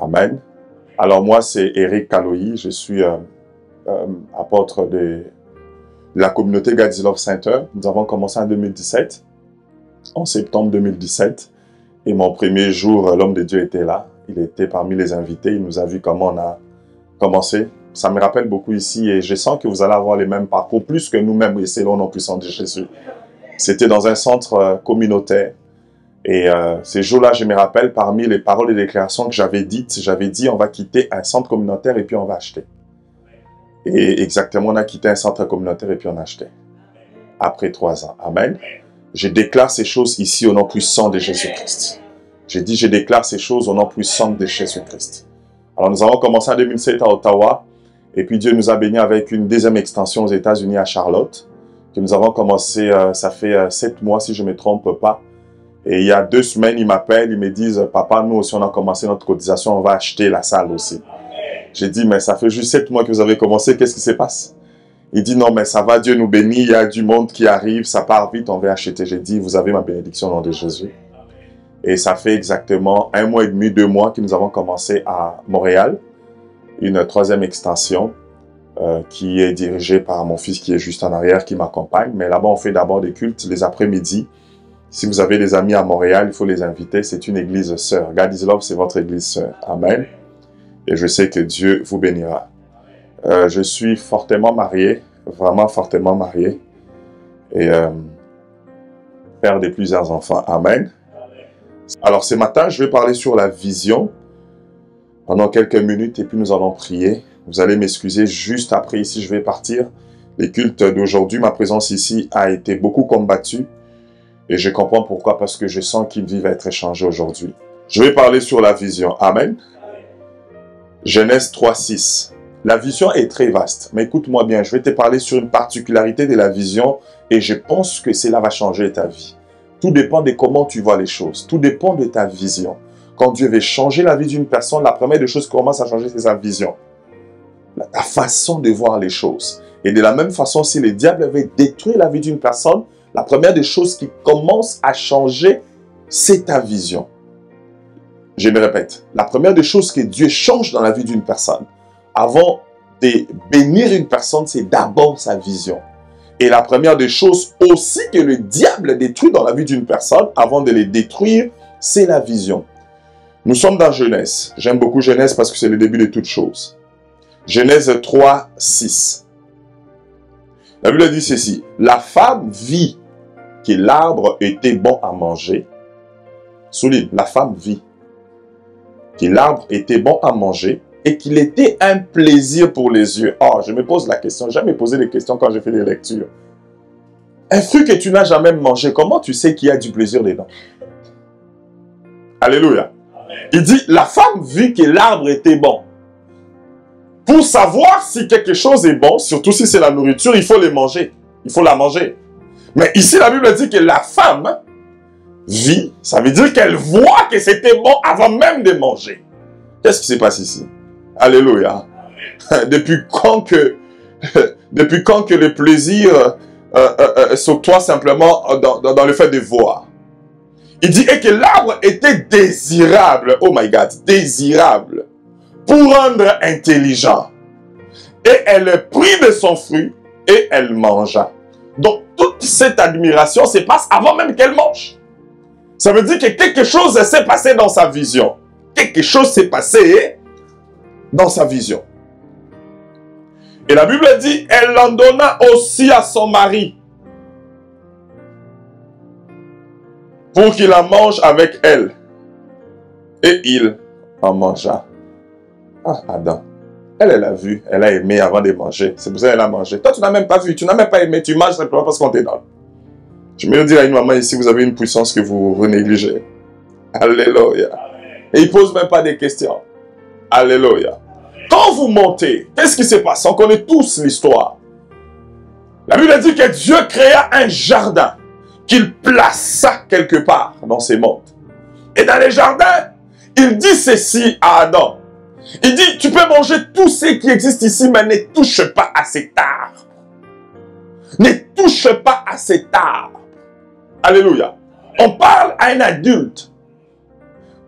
Amen. Alors moi, c'est Eric Kaloyi, je suis apôtre de la communauté God's Love Center. Nous avons commencé en 2017, en septembre 2017. Et mon premier jour, l'homme de Dieu était là. Il était parmi les invités. Il nous a vu comment on a commencé. Ça me rappelle beaucoup ici et je sens que vous allez avoir les mêmes parcours, plus que nous-mêmes, et c'est l'on en puissant de Jésus. C'était dans un centre communautaire. Et ces jours-là, je me rappelle, parmi les paroles et déclarations que j'avais dites, j'avais dit, on va quitter un centre communautaire et puis on va acheter. Et exactement, on a quitté un centre communautaire et puis on a acheté. Après 3 ans. Amen. Je déclare ces choses ici au nom puissant de Jésus-Christ. J'ai dit, je déclare ces choses au nom puissant de Jésus-Christ. Alors, nous avons commencé en 2007 à Ottawa. Et puis, Dieu nous a bénis avec une deuxième extension aux États-Unis à Charlotte. Que nous avons commencé, ça fait 7 mois, si je ne me trompe pas. Et il y a 2 semaines, ils m'appellent, ils me disent, papa, nous aussi, on a commencé notre cotisation, on va acheter la salle aussi. J'ai dit, mais ça fait juste 7 mois que vous avez commencé, qu'est-ce qui se passe? Il dit, non, mais ça va, Dieu nous bénit, il y a du monde qui arrive, ça part vite, on va acheter. J'ai dit, vous avez ma bénédiction au nom de Jésus. Et ça fait exactement 1 mois et demi, 2 mois que nous avons commencé à Montréal, une 3e extension qui est dirigée par mon fils qui est juste en arrière, qui m'accompagne. Mais là-bas, on fait d'abord des cultes les après-midi. Si vous avez des amis à Montréal, il faut les inviter. C'est une église sœur. God's Love, c'est votre église sœur. Amen. Et je sais que Dieu vous bénira. Je suis fortement marié, vraiment fortement marié. Et père de plusieurs enfants. Amen. Alors ce matin, je vais parler sur la vision pendant quelques minutes et puis nous allons prier. Vous allez m'excuser juste après ici, je vais partir. Les cultes d'aujourd'hui, ma présence ici a été beaucoup combattue. Et je comprends pourquoi, parce que je sens qu'une vie va être échangée aujourd'hui. Je vais parler sur la vision. Amen. Genèse 3:6. La vision est très vaste. Mais écoute-moi bien, je vais te parler sur une particularité de la vision et je pense que cela va changer ta vie. Tout dépend de comment tu vois les choses. Tout dépend de ta vision. Quand Dieu veut changer la vie d'une personne, la première des choses qui commence à changer, c'est sa vision. Ta façon de voir les choses. Et de la même façon, si le diable veut détruire la vie d'une personne, la première des choses qui commence à changer, c'est ta vision. Je me répète, la première des choses que Dieu change dans la vie d'une personne, avant de bénir une personne, c'est d'abord sa vision. Et la première des choses aussi que le diable détruit dans la vie d'une personne, avant de les détruire, c'est la vision. Nous sommes dans Genèse. J'aime beaucoup Genèse parce que c'est le début de toutes choses. Genèse 3:6. La Bible dit ceci. La femme vit que l'arbre était bon à manger. Souligne, la femme vit que l'arbre était bon à manger et qu'il était un plaisir pour les yeux. Oh, je me pose la question. J'ai jamais posé des questions quand j'ai fait des lectures. Un fruit que tu n'as jamais mangé, comment tu sais qu'il y a du plaisir dedans? Alléluia. Il dit, la femme vit que l'arbre était bon. Pour savoir si quelque chose est bon, surtout si c'est la nourriture, il faut le manger. Il faut la manger. Mais ici, la Bible dit que la femme vit, ça veut dire qu'elle voit que c'était bon avant même de manger. Qu'est-ce qui se passe ici? Alléluia. Depuis quand que le plaisir s'octroie simplement dans le fait de voir? Il dit et que l'arbre était désirable. Oh my God, désirable. Pour rendre intelligent. Et elle prit de son fruit et elle mangea. Donc, toute cette admiration se passe avant même qu'elle mange. Ça veut dire que quelque chose s'est passé dans sa vision. Quelque chose s'est passé dans sa vision. Et la Bible dit, elle en donna aussi à son mari. Pour qu'il en mange avec elle. Et il en mangea. Ah, Adam. Elle a vu, elle a aimé avant de manger. C'est pour ça qu'elle a mangé. Toi, tu n'as même pas vu, tu n'as même pas aimé, tu manges simplement parce qu'on te donne. Je me dis à une maman ici, vous avez une puissance que vous renégligez. Alléluia. Et il ne pose même pas des questions. Alléluia. Quand vous montez, qu'est-ce qui se passe? On connaît tous l'histoire. La Bible dit que Dieu créa un jardin qu'il plaça quelque part dans ces mondes. Et dans les jardins, il dit ceci à Adam. Il dit, tu peux manger tout ce qui existe ici, mais ne touche pas à cet arbre. Ne touche pas à cet arbre. Alléluia. On parle à un adulte.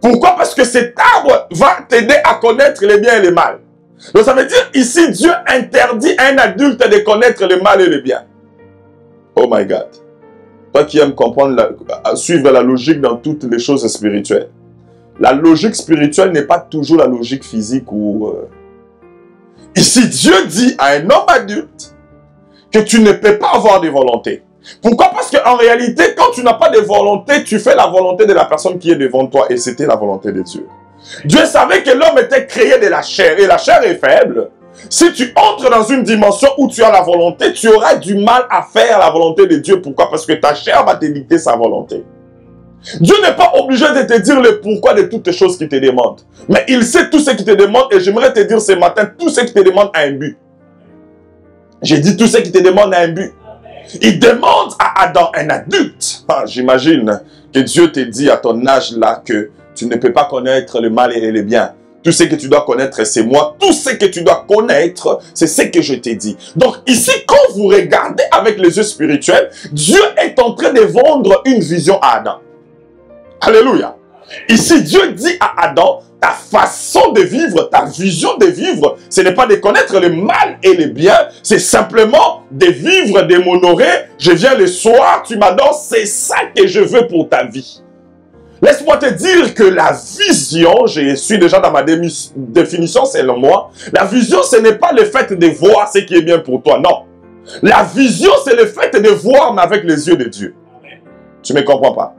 Pourquoi? Parce que cet arbre va t'aider à connaître les biens et les mal. Donc ça veut dire ici, Dieu interdit à un adulte de connaître le mal et le bien. Oh my God. Toi qui aimes comprendre, suivre la logique dans toutes les choses spirituelles. La logique spirituelle n'est pas toujours la logique physique ou... Ici, Dieu dit à un homme adulte que tu ne peux pas avoir de volonté. Pourquoi? Parce qu'en réalité, quand tu n'as pas de volonté, tu fais la volonté de la personne qui est devant toi. Et c'était la volonté de Dieu. Dieu savait que l'homme était créé de la chair. Et la chair est faible. Si tu entres dans une dimension où tu as la volonté, tu auras du mal à faire la volonté de Dieu. Pourquoi? Parce que ta chair va te dicter sa volonté. Dieu n'est pas obligé de te dire le pourquoi de toutes les choses qu'il te demande. Mais il sait tout ce qu'il te demande. Et j'aimerais te dire ce matin, tout ce qu'il te demande a un but. J'ai dit tout ce qu'il te demande a un but. Il demande à Adam, un adulte. J'imagine que Dieu te dit à ton âge là que tu ne peux pas connaître le mal et le bien. Tout ce que tu dois connaître, c'est moi. Tout ce que tu dois connaître, c'est ce que je t'ai dit. Donc ici, quand vous regardez avec les yeux spirituels, Dieu est en train de vendre une vision à Adam. Alléluia. Ici, Dieu dit à Adam, ta façon de vivre, ta vision de vivre, ce n'est pas de connaître le mal et le bien, c'est simplement de vivre, de m'honorer. Je viens le soir, tu m'adores, c'est ça que je veux pour ta vie. Laisse-moi te dire que la vision, je suis déjà dans ma définition selon moi, la vision ce n'est pas le fait de voir ce qui est bien pour toi, non. La vision c'est le fait de voir mais avec les yeux de Dieu. Tu ne me comprends pas?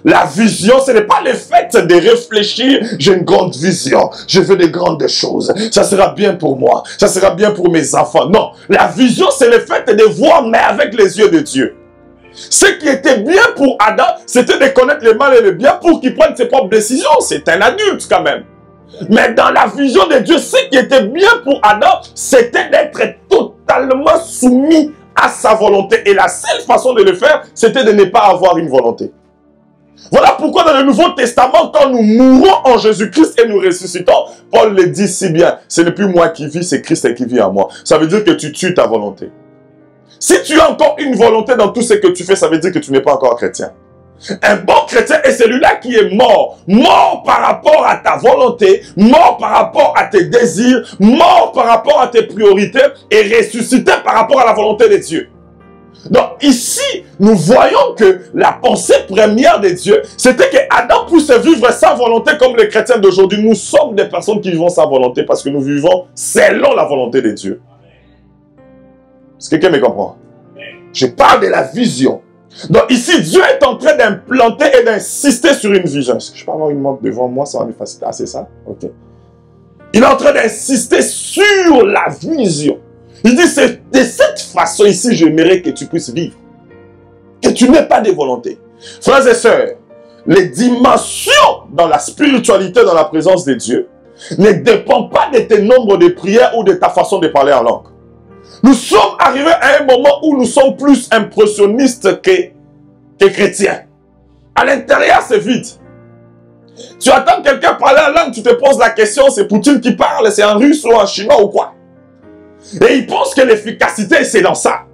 La vision, ce n'est pas le fait de réfléchir, j'ai une grande vision, je veux de grandes choses, ça sera bien pour moi, ça sera bien pour mes enfants. Non, la vision, c'est le fait de voir, mais avec les yeux de Dieu. Ce qui était bien pour Adam, c'était de connaître le mal et le bien pour qu'il prenne ses propres décisions. C'est un adulte quand même. Mais dans la vision de Dieu, ce qui était bien pour Adam, c'était d'être totalement soumis à sa volonté. Et la seule façon de le faire, c'était de ne pas avoir une volonté. Voilà pourquoi dans le Nouveau Testament, quand nous mourons en Jésus-Christ et nous ressuscitons, Paul le dit si bien, ce n'est plus moi qui vis, c'est Christ qui vit en moi. Ça veut dire que tu tues ta volonté. Si tu as encore une volonté dans tout ce que tu fais, ça veut dire que tu n'es pas encore chrétien. Un bon chrétien est celui-là qui est mort. Mort par rapport à ta volonté, mort par rapport à tes désirs, mort par rapport à tes priorités et ressuscité par rapport à la volonté de Dieu. Donc ici, nous voyons que la pensée première de Dieu, c'était que Adam puisse vivre sa volonté comme les chrétiens d'aujourd'hui. Nous sommes des personnes qui vivons sa volonté parce que nous vivons selon la volonté de Dieu. Est-ce que quelqu'un me comprend? Je parle de la vision. Donc ici, Dieu est en train d'implanter et d'insister sur une vision. Est-ce que je peux avoir une montre devant moi? Ça va me faciliter. Ah, c'est ça? Ok. Il est en train d'insister sur la vision. Il dit, c'est de cette façon ici, j'aimerais que tu puisses vivre. Que tu n'aies pas de volonté. Frères et sœurs, les dimensions dans la spiritualité, dans la présence de Dieu, ne dépendent pas de tes nombres de prières ou de ta façon de parler en langue. Nous sommes arrivés à un moment où nous sommes plus impressionnistes que chrétiens. À l'intérieur, c'est vide. Tu attends quelqu'un parler en langue, tu te poses la question, c'est Poutine qui parle, c'est en russe ou en chinois ou quoi? Et il pense que l'efficacité, c'est dans ça.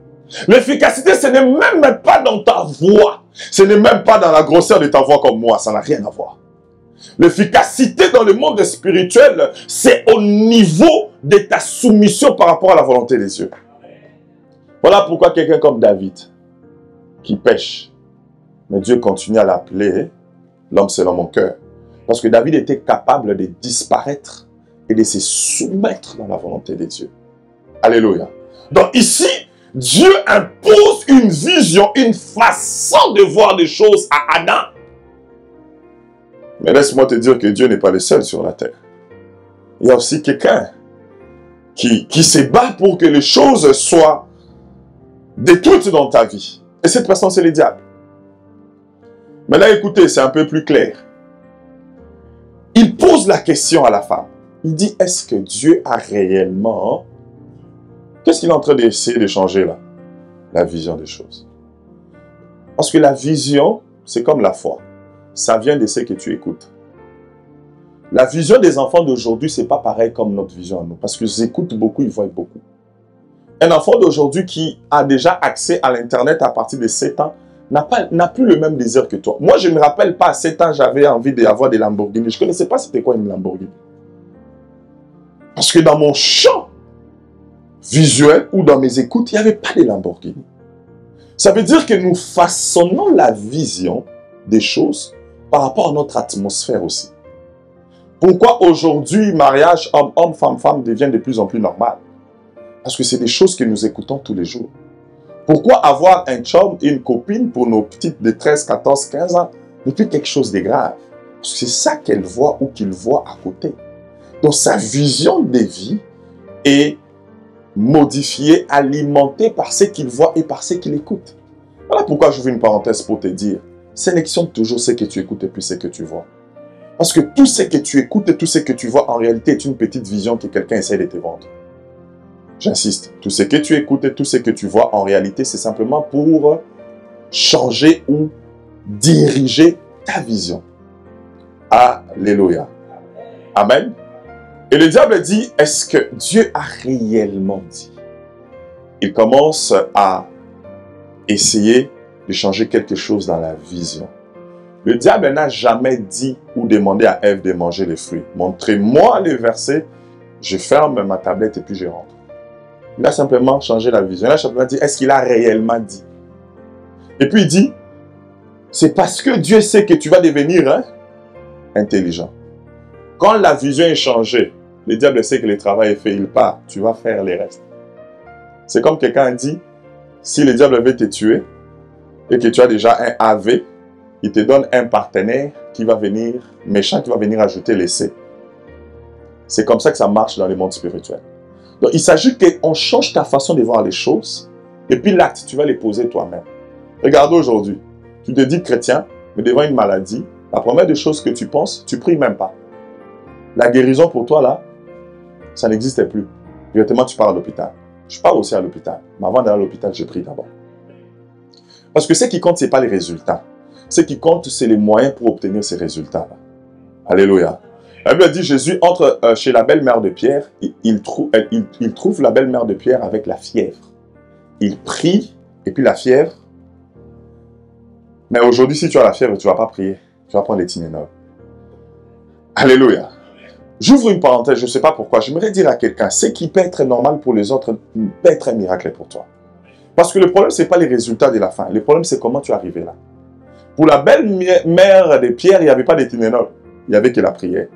L'efficacité, ce n'est même pas dans ta voix. Ce n'est même pas dans la grosseur de ta voix comme moi. Ça n'a rien à voir. L'efficacité dans le monde spirituel, c'est au niveau de ta soumission par rapport à la volonté des cieux. Voilà pourquoi quelqu'un comme David, qui pêche, mais Dieu continue à l'appeler l'homme selon mon cœur. Parce que David était capable de disparaître et de se soumettre dans la volonté de Dieu. Alléluia. Donc ici, Dieu impose une vision, une façon de voir les choses à Adam. Mais laisse-moi te dire que Dieu n'est pas le seul sur la terre. Il y a aussi quelqu'un qui se bat pour que les choses soient détruites dans ta vie. Et cette personne, c'est le diable. Mais là, écoutez, c'est un peu plus clair. Il pose la question à la femme. Il dit, est-ce que Dieu a réellement... Qu'est-ce qu'il est en train d'essayer de changer là? La vision des choses. Parce que la vision, c'est comme la foi. Ça vient de ce que tu écoutes. La vision des enfants d'aujourd'hui, ce n'est pas pareil comme notre vision à nous. Parce qu'ils écoutent beaucoup, ils voient beaucoup. Un enfant d'aujourd'hui qui a déjà accès à l'Internet à partir de 7 ans n'a plus le même désir que toi. Moi, je ne me rappelle pas, à 7 ans, j'avais envie d'avoir des Lamborghini. Je ne connaissais pas c'était quoi une Lamborghini. Parce que dans mon champ visuel ou dans mes écoutes, il n'y avait pas de Lamborghini. Ça veut dire que nous façonnons la vision des choses par rapport à notre atmosphère aussi. Pourquoi aujourd'hui, mariage homme-homme, femme-femme devient de plus en plus normal? Parce que c'est des choses que nous écoutons tous les jours. Pourquoi avoir un chum et une copine pour nos petites de 13, 14, 15 ans n'est plus quelque chose de grave? Parce que c'est ça qu'elle voit ou qu'il voit à côté. Donc sa vision de vie est modifiée, alimentée par ce qu'il voit et par ce qu'il écoute. Voilà pourquoi j'ouvre une parenthèse pour te dire, sélectionne toujours ce que tu écoutes et puis ce que tu vois. Parce que tout ce que tu écoutes et tout ce que tu vois en réalité est une petite vision que quelqu'un essaie de te vendre. J'insiste, tout ce que tu écoutes et tout ce que tu vois, en réalité, c'est simplement pour changer ou diriger ta vision. Alléluia. Amen. Et le diable dit, est-ce que Dieu a réellement dit? Il commence à essayer de changer quelque chose dans la vision. Le diable n'a jamais dit ou demandé à Ève de manger les fruits. Montrez-moi les versets, je ferme ma tablette et puis je rentre. Il a simplement changé la vision. Il a simplement dit, est-ce qu'il a réellement dit? Et puis il dit, c'est parce que Dieu sait que tu vas devenir intelligent. Quand la vision est changée, le diable sait que le travail est fait, il part. Tu vas faire les restes. C'est comme quelqu'un a dit, si le diable veut te tuer et que tu as déjà un AV, il te donne un partenaire qui va venir, méchant, qui va venir ajouter l'essai. C'est comme ça que ça marche dans le monde spirituel. Donc, il s'agit qu'on change ta façon de voir les choses, et puis l'acte, tu vas les poser toi-même. Regarde aujourd'hui, tu te dis chrétien, mais devant une maladie, la première des choses que tu penses, tu pries même pas. La guérison pour toi, là, ça n'existait plus. Directement, tu pars à l'hôpital. Je pars aussi à l'hôpital, mais avant d'aller à l'hôpital, je prie d'abord. Parce que ce qui compte, ce n'est pas les résultats. Ce qui compte, c'est les moyens pour obtenir ces résultats-là. Alléluia. La Bible dit, Jésus entre chez la belle-mère de Pierre, il trouve la belle-mère de Pierre avec la fièvre. Il prie, et puis la fièvre. Mais aujourd'hui, si tu as la fièvre, tu ne vas pas prier. Tu vas prendre les Tylenol. Alléluia. J'ouvre une parenthèse, je ne sais pas pourquoi. J'aimerais dire à quelqu'un, ce qui peut être normal pour les autres, peut être un miracle pour toi. Parce que le problème, ce n'est pas les résultats de la fin. Le problème, c'est comment tu es arrivé là. Pour la belle-mère de Pierre, il n'y avait pas de Tylenol. Il n'y avait que la prière.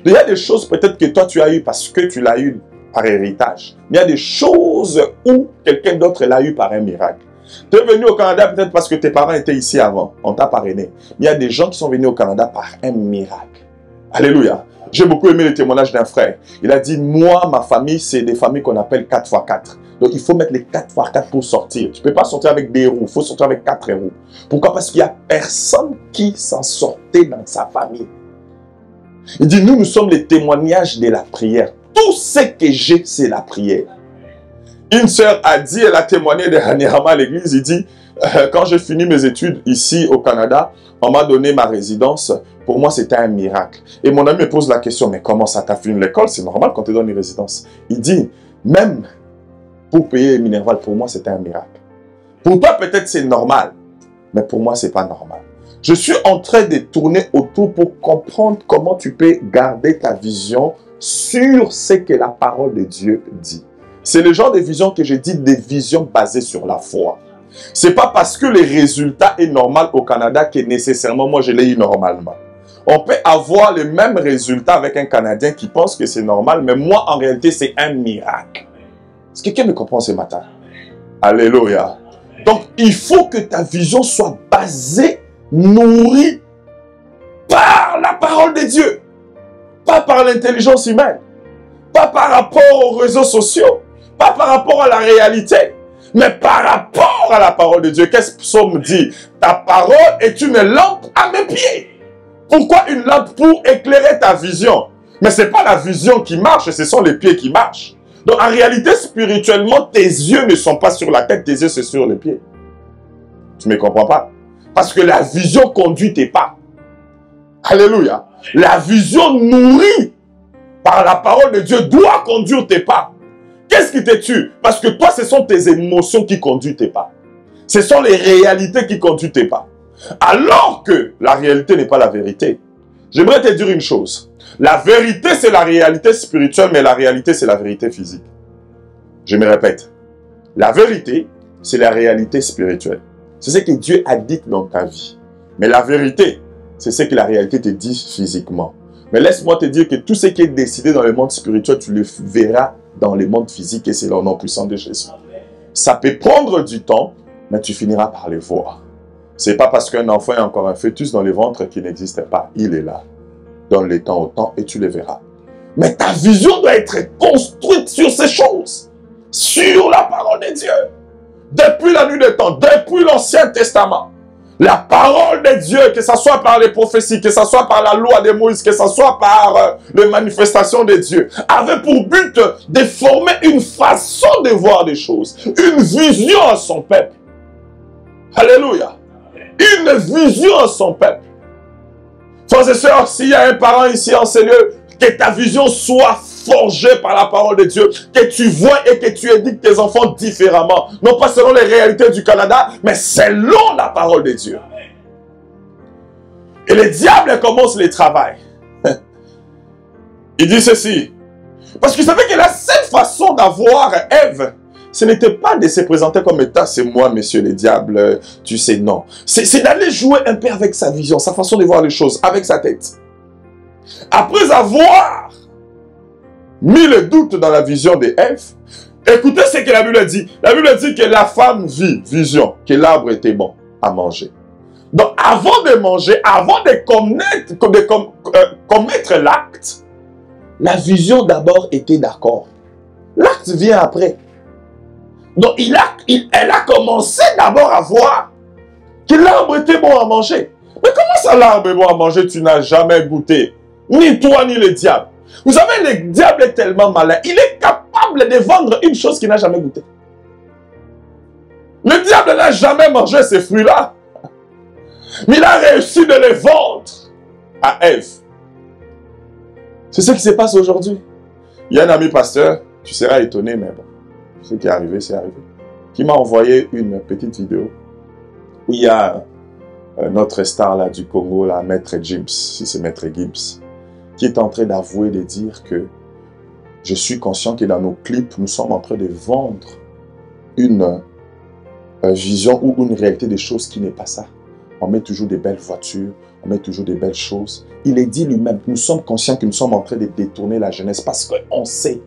Il y a des choses peut-être que toi tu as eu parce que tu l'as eu par héritage. Mais il y a des choses où quelqu'un d'autre l'a eu par un miracle. Tu es venu au Canada peut-être parce que tes parents étaient ici avant. On t'a parrainé. Mais il y a des gens qui sont venus au Canada par un miracle. Alléluia. J'ai beaucoup aimé le témoignage d'un frère. Il a dit, moi, ma famille, c'est des familles qu'on appelle 4x4. Donc, il faut mettre les 4x4 pour sortir. Tu ne peux pas sortir avec des roues. Il faut sortir avec 4 roues. Pourquoi? Parce qu'il n'y a personne qui s'en sortait dans sa famille. Il dit, nous sommes les témoignages de la prière. Tout ce que j'ai, c'est la prière. Une sœur a dit, elle a témoigné dernièrement à l'église, il dit, quand j'ai fini mes études ici au Canada, on m'a donné ma résidence. Pour moi, c'était un miracle. Et mon ami me pose la question, mais comment ça, t'as fini l'école? C'est normal qu'on te donne une résidence. Il dit, même pour payer Minerval, pour moi, c'était un miracle. Pour toi, peut-être c'est normal, mais pour moi, c'est pas normal. Je suis en train de tourner autour pour comprendre comment tu peux garder ta vision sur ce que la parole de Dieu dit. C'est le genre de vision que je dis, des visions basées sur la foi. Ce n'est pas parce que le résultat est normal au Canada que nécessairement moi je l'ai eu normalement. On peut avoir le même résultat avec un Canadien qui pense que c'est normal, mais moi en réalité c'est un miracle. Est-ce que quelqu'un me comprend ce matin? Alléluia. Donc il faut que ta vision soit basée, nourrie par la parole de Dieu. Pas par l'intelligence humaine. Pas par rapport aux réseaux sociaux. Pas par rapport à la réalité. Mais par rapport à la parole de Dieu. Qu'est-ce que Psaume dit? Ta parole est une lampe à mes pieds. Pourquoi une lampe? Pour éclairer ta vision. Mais ce n'est pas la vision qui marche, ce sont les pieds qui marchent. Donc en réalité, spirituellement, tes yeux ne sont pas sur la tête, tes yeux sont sur les pieds. Tu ne me comprends pas? Parce que la vision conduit tes pas. Alléluia. La vision nourrie par la parole de Dieu doit conduire tes pas. Qu'est-ce qui te tue? Parce que toi, ce sont tes émotions qui conduisent tes pas. Ce sont les réalités qui conduisent tes pas. Alors que la réalité n'est pas la vérité. J'aimerais te dire une chose. La vérité, c'est la réalité spirituelle, mais la réalité, c'est la vérité physique. Je me répète. La vérité, c'est la réalité spirituelle. C'est ce que Dieu a dit dans ta vie. Mais la vérité, c'est ce que la réalité te dit physiquement. Mais laisse-moi te dire que tout ce qui est décidé dans le monde spirituel, tu le verras dans le monde physique et c'est le nom puissant de Jésus. Ça peut prendre du temps, mais tu finiras par le voir. C'est pas parce qu'un enfant est encore un fœtus dans le ventre qu'il n'existe pas. Il est là. Donne le temps au temps et tu le verras. Mais ta vision doit être construite sur ces choses. Sur la parole de Dieu. Depuis la nuit des temps, depuis l'Ancien Testament. La parole de Dieu, que ce soit par les prophéties, que ce soit par la loi de Moïse, que ce soit par les manifestations de Dieu, avait pour but de former une façon de voir des choses. Une vision à son peuple. Alléluia. Une vision à son peuple. Frères et sœurs, s'il y a un parent ici en ce lieu, que ta vision soit forgée par la parole de Dieu, que tu vois et que tu éduques tes enfants différemment. Non pas selon les réalités du Canada, mais selon la parole de Dieu. Et le diable commence le travail. Il dit ceci. Parce qu'il savait que la seule façon d'avoir Ève, ce n'était pas de se présenter comme étant, c'est moi, monsieur le diable, tu sais, non. C'est d'aller jouer un peu avec sa vision, sa façon de voir les choses, avec sa tête. Après avoir mis le doute dans la vision d'Ève, écoutez ce que la Bible dit. La Bible dit que la femme vit, vision, que l'arbre était bon à manger. Donc, avant de manger, avant de commettre l'acte, la vision d'abord était d'accord. L'acte vient après. Donc, elle a commencé d'abord à voir que l'arbre était bon à manger. Mais comment ça, l'arbre est bon à manger, tu n'as jamais goûté? Ni toi, ni le diable. Vous savez, le diable est tellement malin. Il est capable de vendre une chose qu'il n'a jamais goûté. Le diable n'a jamais mangé ces fruits-là. Mais il a réussi de les vendre à Ève. C'est ce qui se passe aujourd'hui. Il y a un ami pasteur, tu seras étonné, mais bon, ce qui est arrivé, c'est arrivé, qui m'a envoyé une petite vidéo où il y a notre star là, du Congo, là, Maître Gims, si c'est Maître Gims, qui est en train d'avouer, de dire que je suis conscient que dans nos clips, nous sommes en train de vendre une vision ou une réalité des choses qui n'est pas ça. On met toujours des belles voitures, on met toujours des belles choses. Il est dit lui-même, nous sommes conscients que nous sommes en train de détourner la jeunesse parce qu'on sait,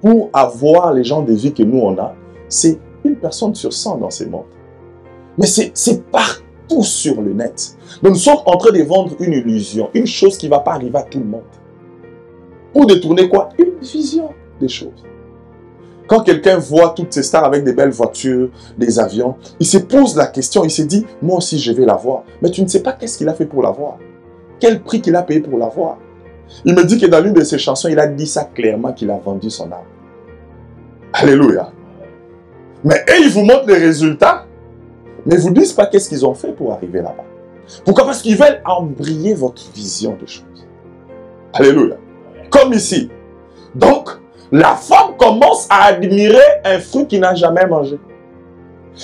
pour avoir les gens de vie que nous on a, c'est une personne sur 100 dans ces mondes. Mais c'est partout sur le net. Donc nous sommes en train de vendre une illusion, une chose qui ne va pas arriver à tout le monde. Pour détourner quoi? Une vision des choses. Quand quelqu'un voit toutes ces stars avec des belles voitures, des avions, il se pose la question, il se dit, moi aussi je vais l'avoir. Mais tu ne sais pas qu'est-ce qu'il a fait pour l'avoir. Quel prix qu'il a payé pour l'avoir. Il me dit que dans l'une de ses chansons, il a dit ça clairement qu'il a vendu son âme. Alléluia. Mais eux, ils vous montrent les résultats, mais ils ne vous disent pas qu'est-ce qu'ils ont fait pour arriver là-bas. Pourquoi? Parce qu'ils veulent embrayer votre vision des choses. Alléluia. Comme ici. Donc, la femme commence à admirer un fruit qu'il n'a jamais mangé.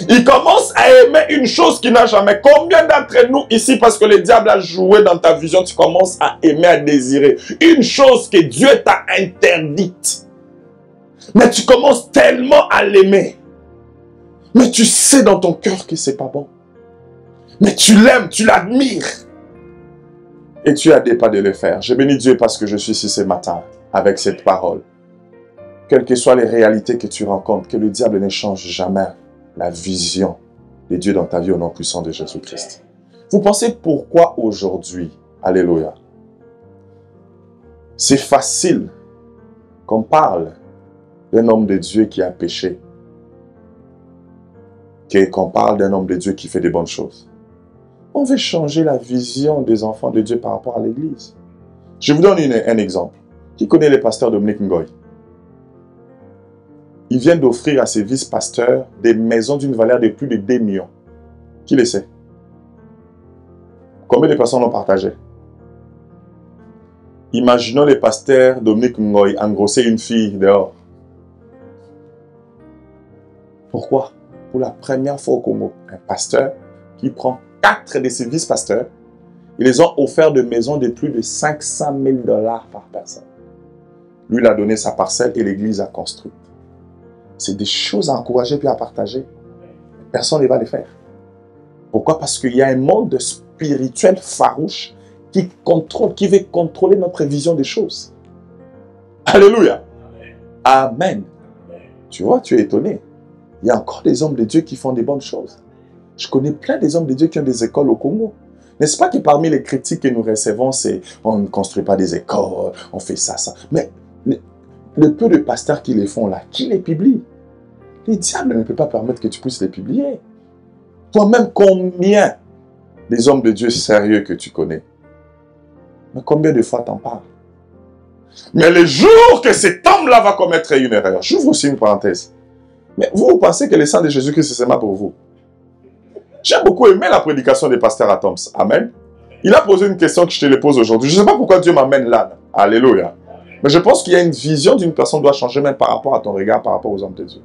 Il commence à aimer une chose qu'il n'a jamais. Combien d'entre nous ici, parce que le diable a joué dans ta vision, tu commences à aimer, à désirer une chose que Dieu t'a interdite. Mais tu commences tellement à l'aimer. Mais tu sais dans ton cœur que c'est pas bon. Mais tu l'aimes, tu l'admires. Et tu as des pas de le faire. Je bénis Dieu parce que je suis ici ce matin avec cette parole. Quelles que soient les réalités que tu rencontres, que le diable ne change jamais la vision de Dieu dans ta vie au nom puissant de Jésus-Christ. Vous pensez pourquoi aujourd'hui, alléluia, c'est facile qu'on parle d'un homme de Dieu qui a péché, qu'on parle d'un homme de Dieu qui fait des bonnes choses. On veut changer la vision des enfants de Dieu par rapport à l'église. Je vous donne un exemple. Qui connaît le pasteur Dominique Ngoy? Il vient d'offrir à ses vice-pasteurs des maisons d'une valeur de plus de 2 millions. Qui le sait? Combien de personnes l'ont partagé? Imaginons le pasteur Dominique Ngoy engrosser une fille dehors. Pourquoi? pour la première fois au Congo, un pasteur qui prend 4 de ses vice-pasteurs. Ils les ont offert de maisons de plus de 500 000 $ par personne. Lui, il a donné sa parcelle et l'église a construit. C'est des choses à encourager puis à partager. Personne ne va les faire. Pourquoi? Parce qu'il y a un monde spirituel farouche qui contrôle, qui veut contrôler notre vision des choses. Alléluia. Amen. Tu vois, tu es étonné. Il y a encore des hommes de Dieu qui font des bonnes choses. Je connais plein des hommes de Dieu qui ont des écoles au Congo. N'est-ce pas que parmi les critiques que nous recevons, c'est on ne construit pas des écoles, on fait ça, ça. Mais le peu de pasteurs qui les font là, qui les publient? Les diables ne peuvent pas permettre que tu puisses les publier. Toi-même, combien des hommes de Dieu sérieux que tu connais? Mais combien de fois t'en parles? Mais le jour que cet homme-là va commettre une erreur, j'ouvre aussi une parenthèse. Mais vous pensez que le sang de Jésus-Christ, c'est seulement pour vous? J'ai beaucoup aimé la prédication des pasteurs à Toms. Amen. Il a posé une question que je te le pose aujourd'hui. Je ne sais pas pourquoi Dieu m'amène là. Alléluia. Mais je pense qu'il y a une vision d'une personne doit changer même par rapport à ton regard, par rapport aux hommes de Dieu.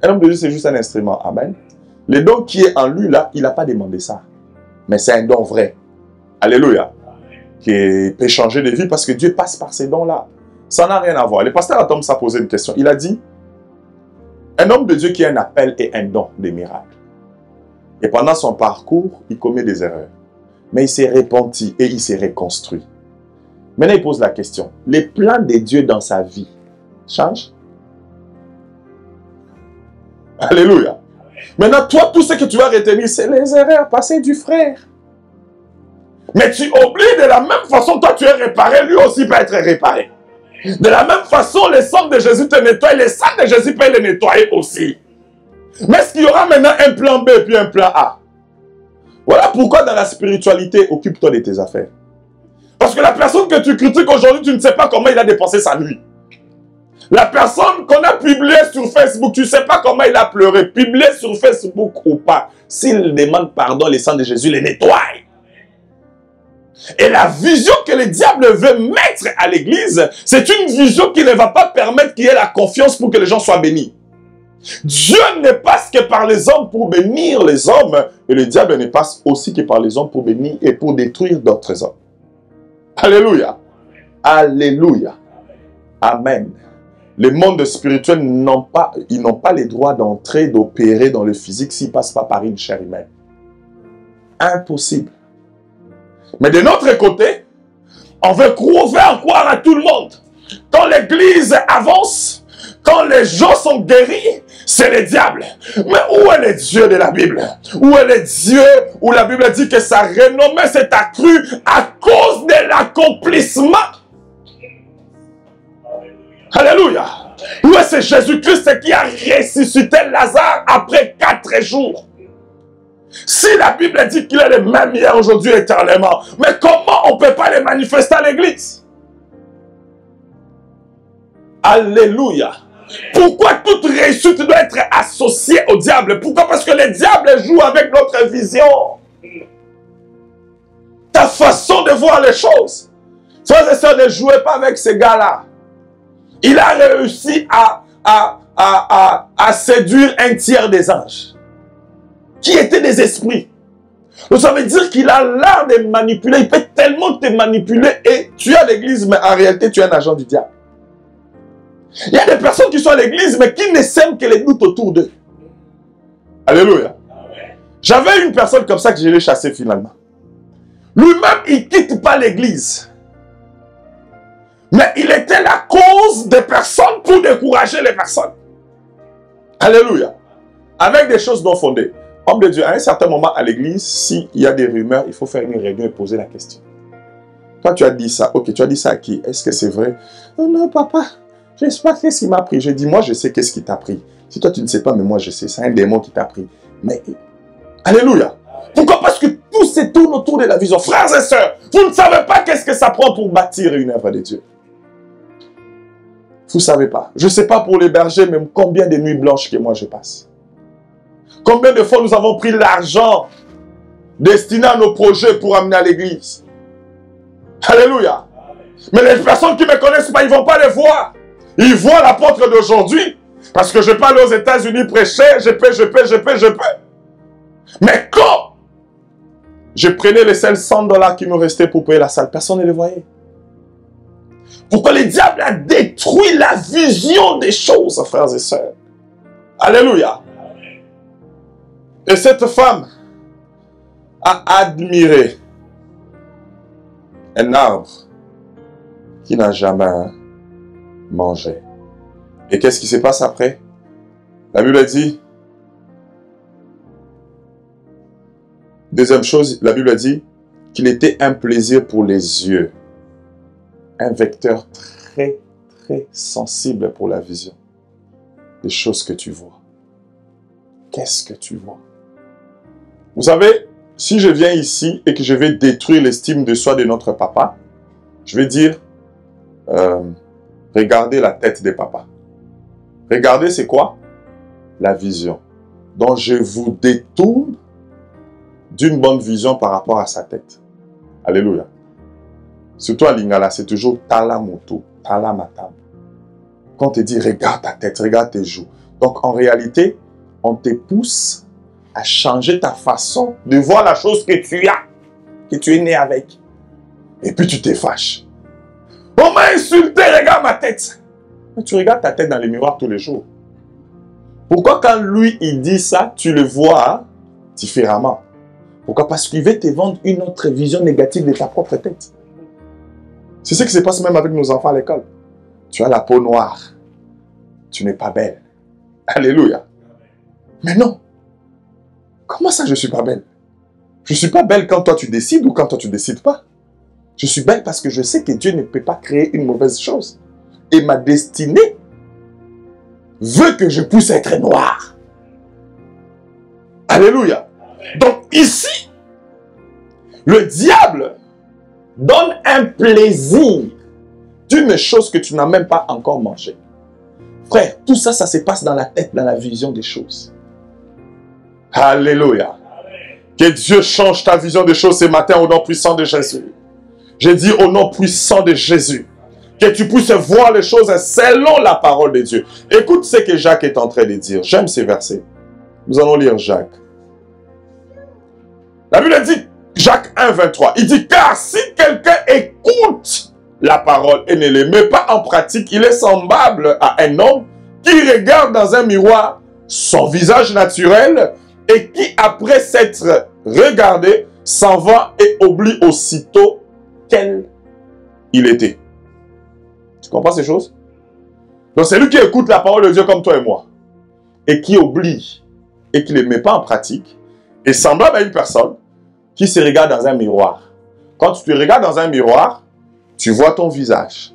Un homme de Dieu, c'est juste un instrument. Amen. Le don qui est en lui, là, il n'a pas demandé ça. Mais c'est un don vrai. Alléluia. Qui peut changer de vie parce que Dieu passe par ces dons-là. Ça n'a rien à voir. Le pasteur à Toms a posé une question. Il a dit, un homme de Dieu qui a un appel et un don des miracles. Et pendant son parcours, il commet des erreurs. Mais il s'est repenti et il s'est reconstruit. Maintenant, il pose la question. Les plans de Dieu dans sa vie changent? Alléluia. Maintenant, toi, tout ce que tu vas retenir, c'est les erreurs passées du frère. Mais tu oublies de la même façon, toi, tu es réparé, lui aussi peut être réparé. De la même façon, le sang de Jésus te nettoie, le sang de Jésus peut le nettoyer aussi. Mais est-ce qu'il y aura maintenant un plan B et puis un plan A? Voilà pourquoi dans la spiritualité, occupe-toi de tes affaires. Parce que la personne que tu critiques aujourd'hui, tu ne sais pas comment il a dépensé sa nuit. La personne qu'on a publiée sur Facebook, tu ne sais pas comment il a pleuré. Publié sur Facebook ou pas. S'il demande pardon, le sang de Jésus les nettoie. Et la vision que le diable veut mettre à l'église, c'est une vision qui ne va pas permettre qu'il y ait la confiance pour que les gens soient bénis. Dieu ne passe que par les hommes pour bénir les hommes. Et le diable ne passe aussi que par les hommes pour bénir et pour détruire d'autres hommes. Alléluia. Alléluia. Amen. Le monde spirituel n'ont pas les droits d'entrer, d'opérer dans le physique s'ils ne passent pas par une chair humaine. Impossible. Mais de notre côté, on veut faire croire à tout le monde. Quand l'église avance, quand les gens sont guéris, c'est le diable. Mais où est le Dieu de la Bible? Où est le Dieu où la Bible dit que sa renommée s'est accrue à cause de l'accomplissement? Alléluia. Où est ce Jésus-Christ qui a ressuscité Lazare après 4 jours? Si la Bible dit qu'il est le même hier, aujourd'hui, éternellement, mais comment on ne peut pas le manifester à l'église? Alléluia. Pourquoi toute réussite doit être associée au diable? Pourquoi? Parce que le diable joue avec notre vision. Ta façon de voir les choses. Frères et sœurs, ne jouez pas avec ces gars-là. Il a réussi à séduire un tiers des anges, qui étaient des esprits. Donc ça veut dire qu'il a l'art de manipuler. Il peut tellement te manipuler et tu es à l'église, mais en réalité, tu es un agent du diable. Il y a des personnes qui sont à l'église, mais qui ne sèment que les doutes autour d'eux. Alléluia. J'avais une personne comme ça que je l'ai chassé finalement. Lui-même, il ne quitte pas l'église. Mais il était la cause des personnes pour décourager les personnes. Alléluia. Avec des choses non fondées. Homme de Dieu, à un certain moment à l'église, s'il y a des rumeurs, il faut faire une réunion et poser la question. Toi, tu as dit ça. Ok, tu as dit ça à qui? Est-ce que c'est vrai? Oh non, papa. Je ne sais pas qu'est-ce qui m'a pris. Je dis, moi, je sais qu'est-ce qui t'a pris. Si toi, tu ne sais pas, mais moi, je sais. C'est un démon qui t'a pris. Mais, alléluia. Pourquoi? Parce que tout se tourne autour de la vision. Frères et sœurs, vous ne savez pas qu'est-ce que ça prend pour bâtir une œuvre de Dieu. Vous ne savez pas. Je ne sais pas pour les bergers, même combien de nuits blanches que moi je passe. Combien de fois nous avons pris l'argent destiné à nos projets pour amener à l'église. Alléluia. Mais les personnes qui ne me connaissent pas, ils ne vont pas les voir. Ils voient l'apôtre d'aujourd'hui. Parce que je peux aller aux États-Unis prêcher, je peux. Mais quand je prenais les seuls $100 qui me restaient pour payer la salle, personne ne les voyait. Pourquoi le diable a détruit la vision des choses, frères et sœurs? Alléluia. Et cette femme a admiré un arbre qui n'a jamais mangé. Et qu'est-ce qui se passe après? La Bible dit, deuxième chose, la Bible dit qu'il était un plaisir pour les yeux. Un vecteur très, très sensible pour la vision. Des choses que tu vois. Qu'est-ce que tu vois? Vous savez, si je viens ici et que je vais détruire l'estime de soi de notre papa, je vais dire, regardez la tête des papas. Regardez, c'est quoi? La vision. Donc, je vous détourne d'une bonne vision par rapport à sa tête. Alléluia. Surtout à Lingala, c'est toujours Tala Moto, Tala Matam. Quand on te dit, regarde ta tête, regarde tes joues. Donc, en réalité, on te pousse à changer ta façon de voir la chose que tu as, que tu es né avec. Et puis, tu te fâches. On m'a insulté, regarde ma tête. Mais tu regardes ta tête dans le miroir tous les jours. Pourquoi quand lui, il dit ça, tu le vois différemment? Pourquoi? Parce qu'il veut te vendre une autre vision négative de ta propre tête. C'est ce qui se passe même avec nos enfants à l'école. Tu as la peau noire. Tu n'es pas belle. Alléluia. Mais non. Comment ça, je ne suis pas belle? Je ne suis pas belle quand toi tu décides ou quand toi tu ne décides pas. Je suis belle parce que je sais que Dieu ne peut pas créer une mauvaise chose. Et ma destinée veut que je puisse être noire. Alléluia. Donc ici, le diable donne un plaisir d'une chose que tu n'as même pas encore mangée. Frère, tout ça, ça se passe dans la tête, dans la vision des choses. Alléluia. Que Dieu change ta vision des choses ce matin au nom puissant de Jésus. Je dis au nom puissant de Jésus. Que tu puisses voir les choses selon la parole de Dieu. Écoute ce que Jacques est en train de dire. J'aime ces versets. Nous allons lire Jacques. La Bible dit, Jacques 1, 23, il dit, car si quelqu'un écoute la parole et ne les met pas en pratique, il est semblable à un homme qui regarde dans un miroir son visage naturel et qui, après s'être regardé, s'en va et oublie aussitôt quel il était. Tu comprends ces choses? Donc c'est lui qui écoute la parole de Dieu comme toi et moi et qui oublie et qui ne les met pas en pratique est semblable à une personne qui se regarde dans un miroir. Quand tu te regardes dans un miroir, tu vois ton visage.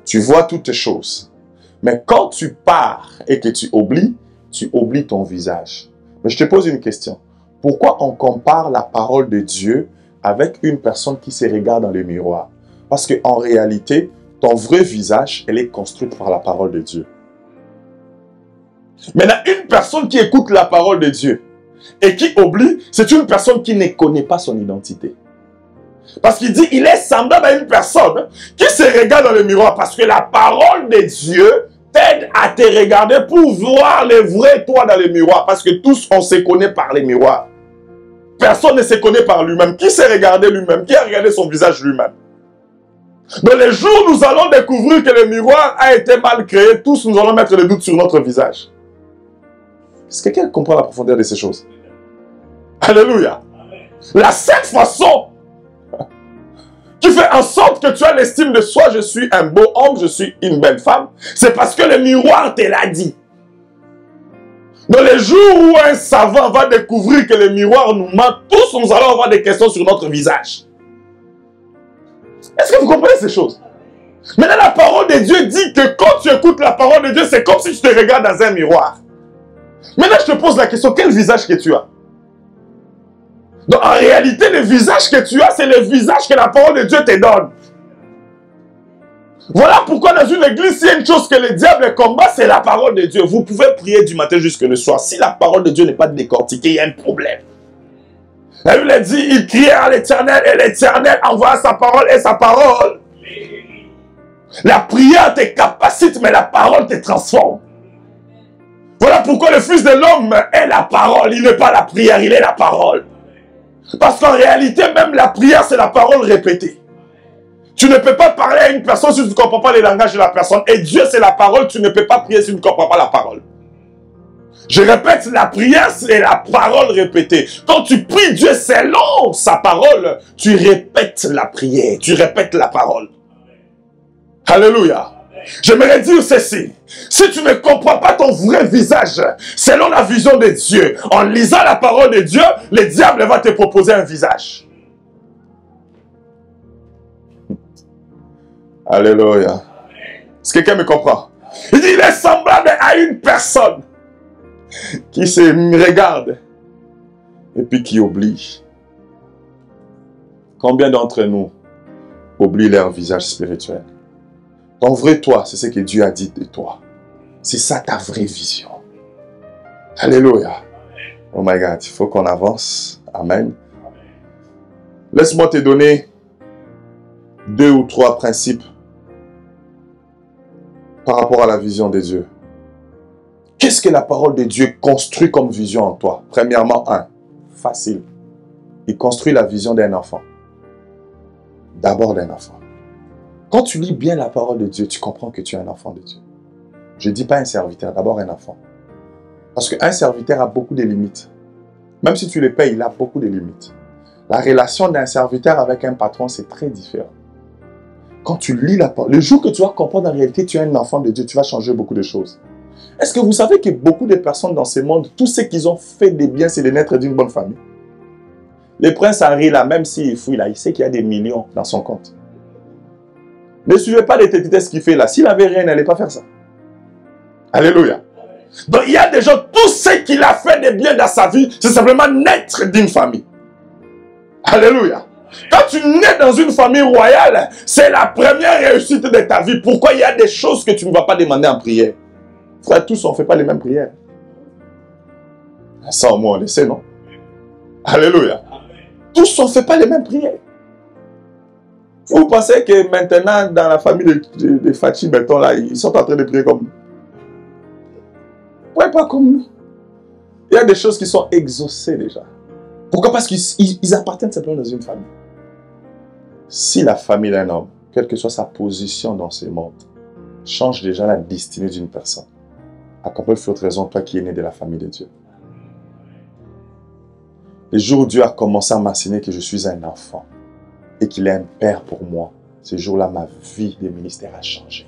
Tu vois toutes choses. Mais quand tu pars et que tu oublies ton visage. Mais je te pose une question. Pourquoi on compare la parole de Dieu avec une personne qui se regarde dans le miroir? Parce qu'en réalité, ton vrai visage, elle est construite par la parole de Dieu. Maintenant, une personne qui écoute la parole de Dieu et qui oublie, c'est une personne qui ne connaît pas son identité. Parce qu'il dit, il est semblable à une personne qui se regarde dans le miroir parce que la parole de Dieu t'aide à te regarder pour voir le vrai toi dans le miroir. Parce que tous, on se connaît par les miroirs. Personne ne se connaît par lui-même. Qui s'est regardé lui-même? Qui a regardé son visage lui-même? Dans les jours où nous allons découvrir que le miroir a été mal créé, tous nous allons mettre le doute sur notre visage. Est-ce que quelqu'un comprend la profondeur de ces choses? Alléluia. La seule façon qui fait en sorte que tu as l'estime de soi, je suis un beau homme, je suis une belle femme, c'est parce que le miroir te l'a dit. Dans les jours où un savant va découvrir que le miroir nous ment, tous nous allons avoir des questions sur notre visage. Est-ce que vous comprenez ces choses? Maintenant, la parole de Dieu dit que quand tu écoutes la parole de Dieu, c'est comme si tu te regardes dans un miroir. Maintenant, je te pose la question, quel visage que tu as? Donc, en réalité, le visage que tu as, c'est le visage que la parole de Dieu te donne. Voilà pourquoi dans une église, s'il y a une chose que le diable combat, c'est la parole de Dieu. Vous pouvez prier du matin jusqu'au soir. Si la parole de Dieu n'est pas décortiquée, il y a un problème. La Bible dit, il criait à l'Éternel et l'Éternel envoie sa parole et sa parole. La prière te capacite, mais la parole te transforme. Voilà pourquoi le Fils de l'homme est la parole. Il n'est pas la prière, il est la parole. Parce qu'en réalité, même la prière, c'est la parole répétée. Tu ne peux pas parler à une personne si tu ne comprends pas les langages de la personne. Et Dieu, c'est la parole. Tu ne peux pas prier si tu ne comprends pas la parole. Je répète, la prière, c'est la parole répétée. Quand tu pries Dieu selon sa parole, tu répètes la prière. Tu répètes la parole. Alléluia. J'aimerais dire ceci. Si tu ne comprends pas ton vrai visage selon la vision de Dieu, en lisant la parole de Dieu, le diable va te proposer un visage. Alléluia. Est-ce que quelqu'un me comprend? Il dit, il est semblable à une personne qui se regarde et puis qui oublie. Combien d'entre nous oublient leur visage spirituel? Ton vrai toi, c'est ce que Dieu a dit de toi. C'est ça ta vraie vision. Alléluia. Oh my God, il faut qu'on avance. Amen. Laisse-moi te donner 2 ou 3 principes par rapport à la vision de Dieu. Qu'est-ce que la parole de Dieu construit comme vision en toi? Premièrement, facile. Il construit la vision d'un enfant. D'abord d'un enfant. Quand tu lis bien la parole de Dieu, tu comprends que tu es un enfant de Dieu. Je ne dis pas un serviteur, d'abord un enfant. Parce qu'un serviteur a beaucoup de limites. Même si tu le payes, il a beaucoup de limites. La relation d'un serviteur avec un patron, c'est très différent. Quand tu lis la parole, le jour que tu vas comprendre en réalité, tu es un enfant de Dieu, tu vas changer beaucoup de choses. Est-ce que vous savez que beaucoup de personnes dans ce monde, tout ce qu'ils ont fait de bien, c'est de naître d'une bonne famille? Le prince Henri, là, même s'il fouille, là, il sait qu'il y a des millions dans son compte. Ne suivez pas les tétitesses qu'il fait là. S'il n'avait rien, il n'allait pas faire ça. Alléluia. Donc il y a des gens, tout ce qu'il a fait de bien dans sa vie, c'est simplement naître d'une famille. Alléluia. Quand tu nais dans une famille royale, c'est la première réussite de ta vie. Pourquoi il y a des choses que tu ne vas pas demander en prière? Frère, tous on ne fait pas les mêmes prières. Ça au moins on le sait, non? Alléluia. Tous on ne fait pas les mêmes prières. Vous pensez que maintenant, dans la famille de Fachi, mettons là, ils sont en train de prier comme nous? Ouais, pas comme nous. Il y a des choses qui sont exaucées déjà. Pourquoi? Parce qu'ils appartiennent simplement dans une famille. Si la famille d'un homme, quelle que soit sa position dans ce monde, change déjà la destinée d'une personne, à combien de fortes raisons, toi qui es né de la famille de Dieu? Le jour où Dieu a commencé à m'enseigner que je suis un enfant, et qu'il est un père pour moi, ce jour-là, ma vie de ministère a changé.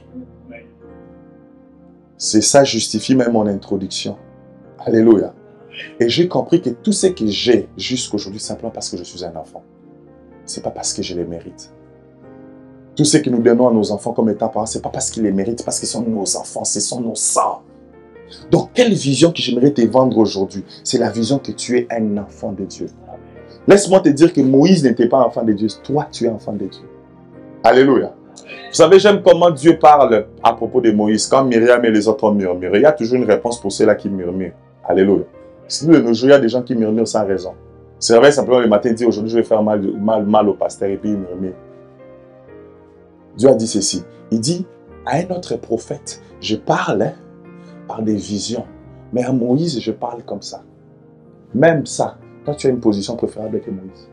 C'est ça justifie même mon introduction. Alléluia. Et j'ai compris que tout ce que j'ai jusqu'aujourd'hui, simplement parce que je suis un enfant. Ce n'est pas parce que je les mérite. Tout ce que nous donnons à nos enfants comme étant parents, ce n'est pas parce qu'ils les méritent, parce qu'ils sont nos enfants, ce sont nos sangs. Donc, quelle vision que j'aimerais te vendre aujourd'hui? C'est la vision que tu es un enfant de Dieu. Laisse-moi te dire que Moïse n'était pas enfant de Dieu. Toi, tu es enfant de Dieu. Alléluia. Vous savez, j'aime comment Dieu parle à propos de Moïse. Quand Myriam et les autres ont murmuré, il y a toujours une réponse pour ceux-là qui murmurent. Alléluia. Sinon, de nos jours, il y a des gens qui murmurent sans raison. C'est vrai, simplement le matin, il dit aujourd'hui, je vais faire mal au pasteur et puis il murmure. Dieu a dit ceci. Il dit à un autre prophète, je parle par des visions. Mais à Moïse, je parle comme ça. Même ça. Toi, tu as une position préférable que Moïse.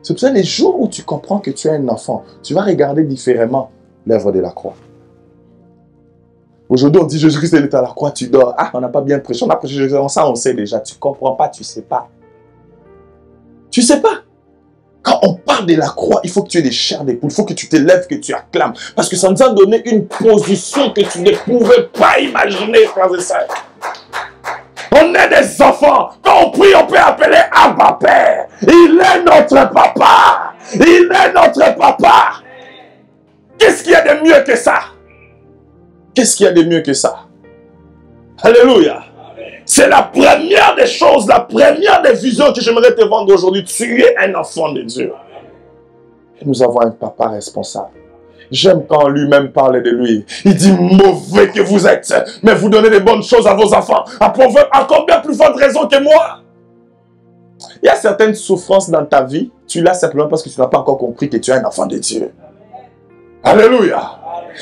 C'est pour ça que les jours où tu comprends que tu es un enfant, tu vas regarder différemment l'œuvre de la croix. Aujourd'hui, on dit Jésus-Christ est à la croix, tu dors. Ah, on n'a pas bien prêché, on a prêché Jésus-Christ, ça on sait déjà. Tu ne comprends pas, tu ne sais pas. Tu ne sais pas. Quand on parle de la croix, il faut que tu aies des chairs d'époux, il faut que tu te lèves, que tu acclames. Parce que ça nous a donné une position que tu ne pouvais pas imaginer, frères et sœurs. On est des enfants. Quand on prie, on peut appeler Abba Père. Il est notre papa. Il est notre papa. Qu'est-ce qu'il y a de mieux que ça? Qu'est-ce qu'il y a de mieux que ça? Alléluia. C'est la première des choses, la première des visions que j'aimerais te vendre aujourd'hui. Tu es un enfant de Dieu. Et nous avons un papa responsable. J'aime quand lui-même parle de lui. Il dit, mauvais que vous êtes, mais vous donnez des bonnes choses à vos enfants. À combien plus forte raison que moi? Il y a certaines souffrances dans ta vie, tu l'as simplement parce que tu n'as pas encore compris que tu es un enfant de Dieu. Alléluia.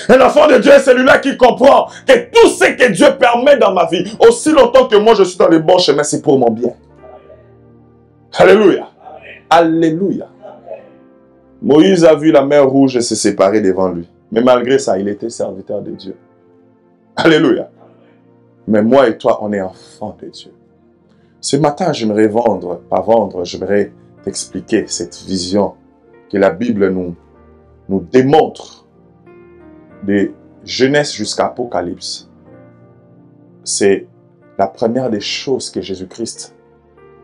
Un enfant de Dieu est celui-là qui comprend que tout ce que Dieu permet dans ma vie, aussi longtemps que moi je suis dans les bons chemins, c'est pour mon bien. Alléluia. Alléluia. Moïse a vu la mer rouge se séparer devant lui. Mais malgré ça, il était serviteur de Dieu. Alléluia. Mais moi et toi, on est enfants de Dieu. Ce matin, j'aimerais j'aimerais t'expliquer cette vision que la Bible nous démontre de Genèse jusqu'à Apocalypse. C'est la première des choses que Jésus-Christ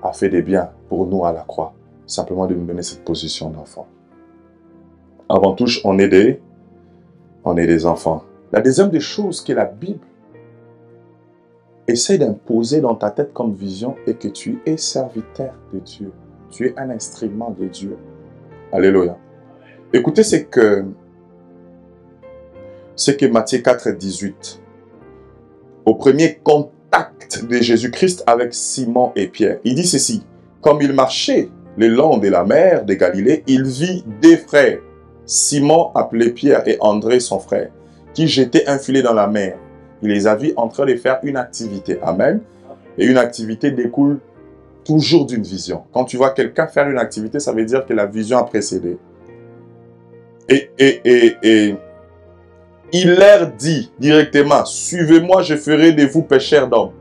a fait de bien pour nous à la croix. Simplement de nous donner cette position d'enfant. Avant tout, on est des enfants. La deuxième des choses que la Bible essaie d'imposer dans ta tête comme vision est que tu es serviteur de Dieu. Tu es un instrument de Dieu. Alléluia. Écoutez ce que Matthieu 4, 18. Au premier contact de Jésus-Christ avec Simon et Pierre, il dit ceci. Comme il marchait le long de la mer de Galilée, il vit deux frères, Simon appelé Pierre et André son frère, qui jetaient un filet dans la mer. Il les a vus en train de faire une activité. Amen. Et une activité découle toujours d'une vision. Quand tu vois quelqu'un faire une activité, ça veut dire que la vision a précédé. Et il leur dit directement, suivez-moi, je ferai de vous pêcheurs d'hommes.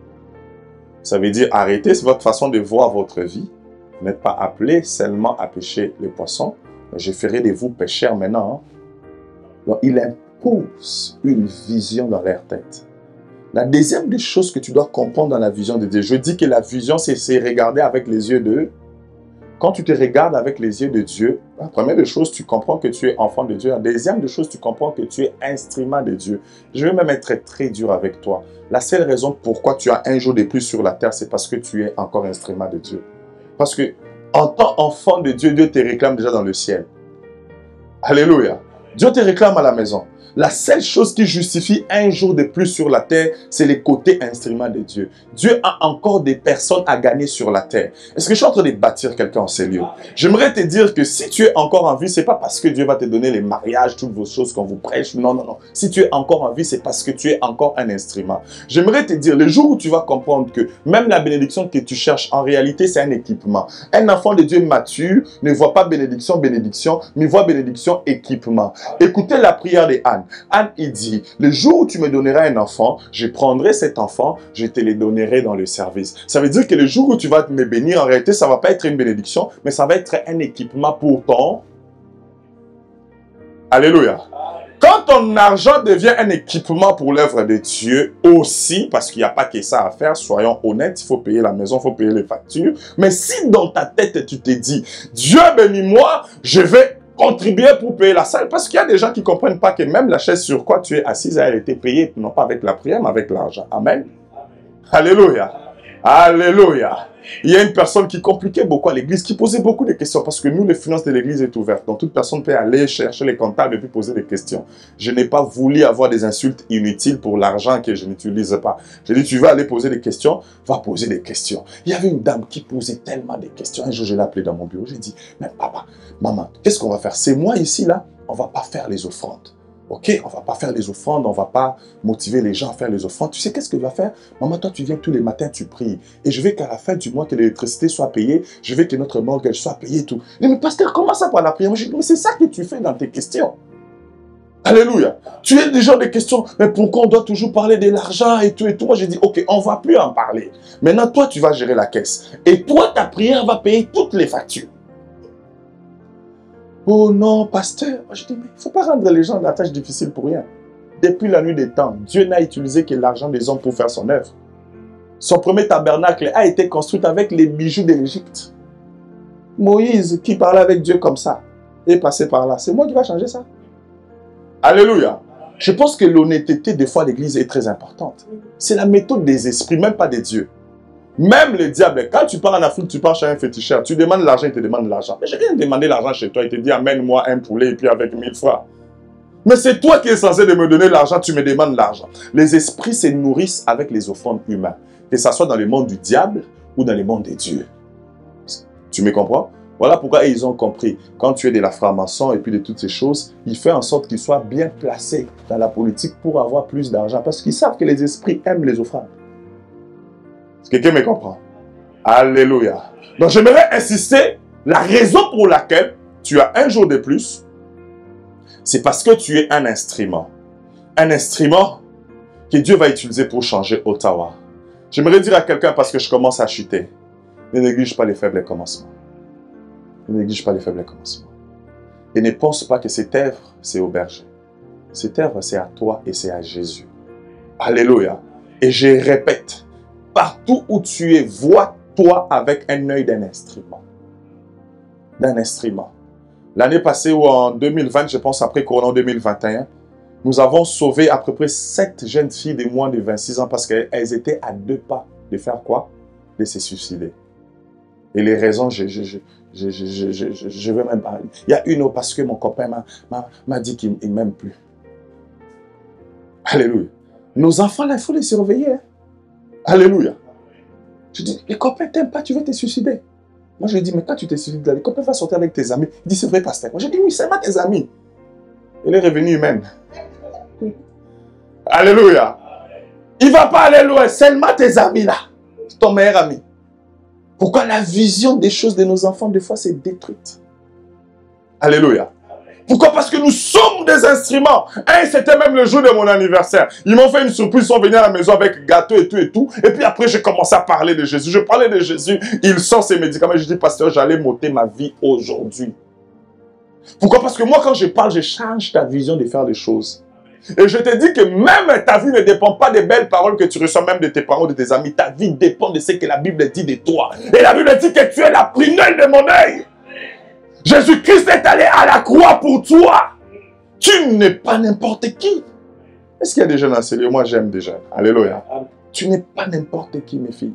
Ça veut dire, arrêtez votre façon de voir votre vie. Vous n'êtes pas appelé seulement à pêcher les poissons. Je ferai de vous pêcheurs maintenant. Donc, il impose une vision dans leur tête. La deuxième des choses que tu dois comprendre dans la vision de Dieu, je dis que la vision, c'est regarder avec les yeux de... Quand tu te regardes avec les yeux de Dieu, la première des choses, tu comprends que tu es enfant de Dieu. La deuxième des choses, tu comprends que tu es instrument de Dieu. Je vais même être très dur avec toi. La seule raison pourquoi tu as un jour de plus sur la terre, c'est parce que tu es encore instrument de Dieu. Parce que en tant qu'enfant de Dieu, Dieu te réclame déjà dans le ciel. Alléluia. Dieu te réclame à la maison. La seule chose qui justifie un jour de plus sur la terre, c'est les côtés instruments de Dieu. Dieu a encore des personnes à gagner sur la terre. Est-ce que je suis en train de bâtir quelqu'un en ces lieux? J'aimerais te dire que si tu es encore en vie, c'est pas parce que Dieu va te donner les mariages, toutes vos choses qu'on vous prêche. Non, non, non. Si tu es encore en vie, c'est parce que tu es encore un instrument. J'aimerais te dire, le jour où tu vas comprendre que même la bénédiction que tu cherches, en réalité, c'est un équipement. Un enfant de Dieu mature ne voit pas bénédiction, bénédiction, mais voit bénédiction, équipement. Écoutez la prière de Anne. Anne, il dit, le jour où tu me donneras un enfant, je prendrai cet enfant, je te le donnerai dans le service. Ça veut dire que le jour où tu vas me bénir, en réalité, ça ne va pas être une bénédiction, mais ça va être un équipement pour ton... Alléluia. Quand ton argent devient un équipement pour l'œuvre de Dieu aussi, parce qu'il n'y a pas que ça à faire, soyons honnêtes, il faut payer la maison, il faut payer les factures. Mais si dans ta tête, tu te dis, Dieu bénis-moi, je vais contribuer pour payer la salle, parce qu'il y a des gens qui ne comprennent pas que même la chaise sur quoi tu es assise, elle a été payée, non pas avec la prière, mais avec l'argent. Amen. Alléluia. Alléluia. Il y a une personne qui compliquait beaucoup à l'église, qui posait beaucoup de questions, parce que nous, les finances de l'église est ouverte. Donc, toute personne peut aller chercher les comptables et puis poser des questions. Je n'ai pas voulu avoir des insultes inutiles pour l'argent que je n'utilise pas. J'ai dit, tu vas aller poser des questions, va poser des questions. Il y avait une dame qui posait tellement de questions. Un jour, je l'ai appelée dans mon bureau. J'ai dit, mais papa, maman, qu'est-ce qu'on va faire? C'est moi ici, là, on ne va pas faire les offrandes. Ok, on ne va pas faire les offrandes, on ne va pas motiver les gens à faire les offrandes. Tu sais qu'est-ce que tu vas faire? Maman, toi, tu viens tous les matins, tu pries. Et je veux qu'à la fin du mois, que l'électricité soit payée. Je veux que notre morgue soit payée et tout. Mais pasteur, comment ça par la prière? Moi, je dis, mais c'est ça que tu fais dans tes questions. Alléluia. Tu as déjà des questions. Mais pourquoi on doit toujours parler de l'argent et tout et tout? Moi, j'ai dit, ok, on ne va plus en parler. Maintenant, toi, tu vas gérer la caisse. Et toi, ta prière va payer toutes les factures. Oh non, pasteur. Je dis, mais il ne faut pas rendre les gens la tâche difficile pour rien. Depuis la nuit des temps, Dieu n'a utilisé que l'argent des hommes pour faire son œuvre. Son premier tabernacle a été construit avec les bijoux de l'Égypte. Moïse, qui parlait avec Dieu comme ça, est passé par là. C'est moi qui va changer ça. Alléluia. Je pense que l'honnêteté, des fois, l'église est très importante. C'est la méthode des esprits, même pas des dieux. Même le diable, quand tu pars en Afrique, tu pars chez un féticheur, tu demandes l'argent, il te demande l'argent. Mais je viens demander l'argent chez toi, il te dit amène-moi un poulet et puis avec 1000 francs. Mais c'est toi qui es censé de me donner l'argent, tu me demandes l'argent. Les esprits se nourrissent avec les offrandes humaines, que ce soit dans le monde du diable ou dans le monde des dieux. Tu me comprends? Voilà pourquoi ils ont compris. Quand tu es de la franc-maçon et puis de toutes ces choses, il fait en sorte qu'ils soient bien placés dans la politique pour avoir plus d'argent. Parce qu'ils savent que les esprits aiment les offrandes. Est-ce que quelqu'un me comprend? Alléluia. Donc j'aimerais insister, la raison pour laquelle tu as un jour de plus, c'est parce que tu es un instrument. Un instrument que Dieu va utiliser pour changer Ottawa. J'aimerais dire à quelqu'un, parce que je commence à chuter, ne néglige pas les faibles commencements. Ne néglige pas les faibles commencements. Et ne pense pas que cette œuvre, c'est au berger. Cette œuvre, c'est à toi et c'est à Jésus. Alléluia. Et je répète, partout où tu es, vois-toi avec un œil d'un instrument. D'un instrument. L'année passée ou en 2020, je pense après Corona 2021, nous avons sauvé à peu près 7 jeunes filles de moins de 26 ans parce qu'elles étaient à 2 pas de faire quoi? De se suicider. Et les raisons, je vais même pas... Il y a une parce que mon copain m'a dit qu'il ne m'aime plus. Alléluia. Nos enfants, là, il faut les surveiller. Hein? Alléluia. Je dis, les copains t'aiment pas, tu veux te suicider. Moi, je lui dis, mais quand tu te suicides, les copains vont sortir avec tes amis. Il dit, c'est vrai, pasteur. Moi, je dis, oui, c'est pas tes amis. Elle est revenue humaine. Alléluia. Il ne va pas aller loin, seulement tes amis là. Ton meilleur ami. Pourquoi la vision des choses de nos enfants, des fois, c'est détruite. Alléluia. Pourquoi? Parce que nous sommes des instruments. Hein, c'était même le jour de mon anniversaire. Ils m'ont fait une surprise, ils sont venus à la maison avec gâteau et tout et tout. Et puis après, j'ai commencé à parler de Jésus. Je parlais de Jésus. Il sort ses médicaments. Je dis, pasteur, j'allais m'ôter ma vie aujourd'hui. Pourquoi? Parce que moi, quand je parle, je change ta vision de faire les choses. Et je te dis que même ta vie ne dépend pas des belles paroles que tu reçois, même de tes parents, de tes amis. Ta vie dépend de ce que la Bible dit de toi. Et la Bible dit que tu es la prunelle de mon œil. Jésus-Christ est allé à la croix pour toi. Tu n'es pas n'importe qui. Est-ce qu'il y a des jeunes enseignants? Moi, j'aime des jeunes. Alléluia. Tu n'es pas n'importe qui, mes filles.